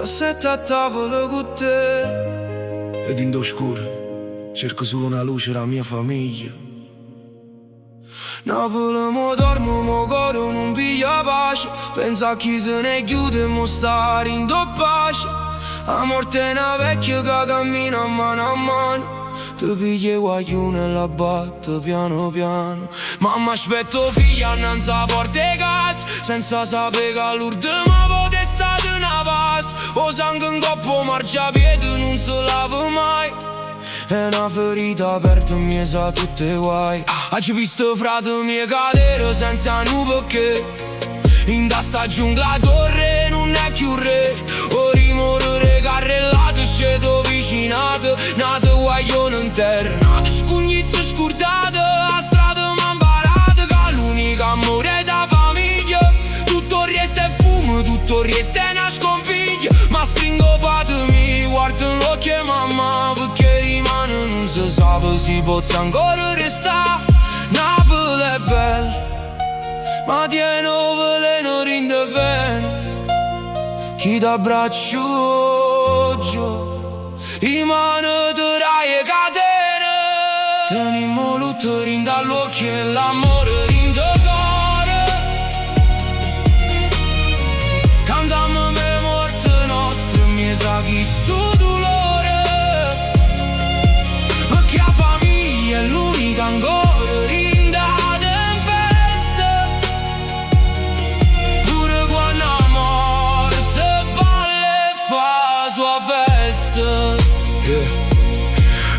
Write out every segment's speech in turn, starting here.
sette a tavola con te. Ed in d'oscuro cerco solo una luce, la mia famiglia. Napoli mo dormo, mo coro non piglia pace. Pensa a chi se ne chiude e mo stare in do pace. A morte è una vecchia che cammina a mano. Ti pigli guaglione e la batte piano piano. Mamma aspetto figlia annanzi a porta e casa, senza sapere che l'urda ma potè stare una paz. O sangue in coppo, marciapiede non si lava mai. È una ferita aperta mi sa tutte guai. Hai visto frate mie cadere senza nu perché in da sta giungla torre non è più re. O rimorere carrellate scedo vicinate. Nate guaglione in terra, nate scugnizze scurdate. A strada m'han parato che l'unica amore da famiglia. Tutto il resto è fumo, tutto il resto è una sconfiglia. Ma stringo patemi, guardo in l'occhio mamma, perché rimane non si sa si possa ancora restare. Napoli è bella ma tiene un veleno rinde bene. Chi t'abbraccio giù i mani e catene. Tenimo lutto rinde all'occhio e l'amore rinde cuore. Cantammo me morte nostre mi sa chi sto dolore. Perché la famiglia è l'unica ancora rinde.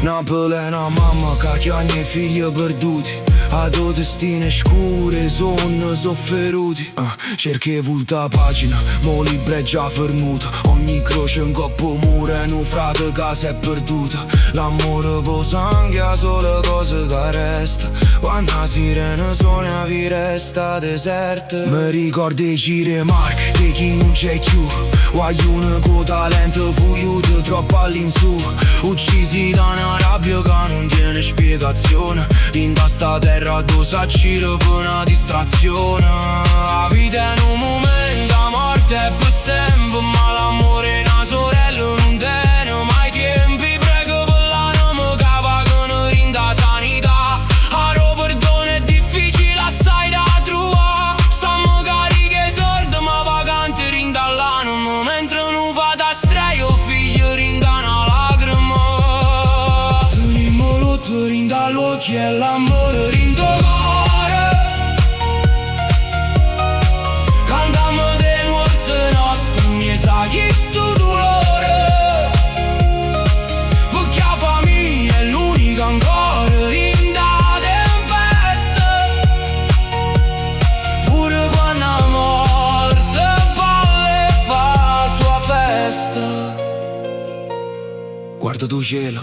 Napoli è una mamma che chiama i figli perduti. A due destine scure sono sofferuti. Cerchi volta pagina, mo libro è già fermuto. Ogni croce in coppo mura e un frate che si è perduta. L'amore con sangue è solo cosa che resta. Quando la sirena suona vi resta deserta. Mi ricordo i giri marche di chi non c'è più. Guaglione con talento fuiuto troppo all'insù. Uccisi da una rabbia che non tiene spiegazione. In sta terra tu s'accira per una distrazione. La vita è un momento, la morte è per sempre. Ma l'amore è una sorella non tiene mai tempi. Prego per l'anima che pagano rinda sanità. Aro perdono è difficile assai da trovare. Stiamo cariche sordi ma vacanti rinda all'anima. Mentre non vado a straio figlio rinda una lacrima. Tenimo lutto rinda all'occhio e l'amore rinda cuore. Cantammo de morte nostre mi sa chi sto dolore. Perché la famiglia è l'unica ancora rinda tempesta. Pure quando la morte balle e fa sua festa. Guarda tu cielo,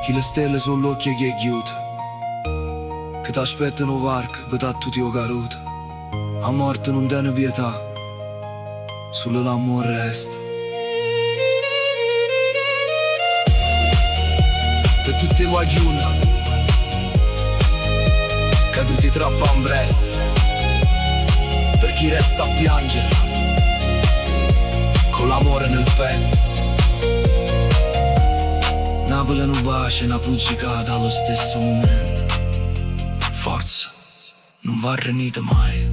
che le stelle sono l'occhio che chiude, che t'aspettano varca per da tutti i caruti. A morte non tiene pietà, solo l'amore resta. Per tutti i guaglioni caduti troppo a impressa, per chi resta a piangere con l'amore nel petto. Napoli è una pace, una puzzicata allo stesso momento. Forza, non va renita mai,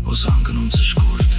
o sangue non si scorda.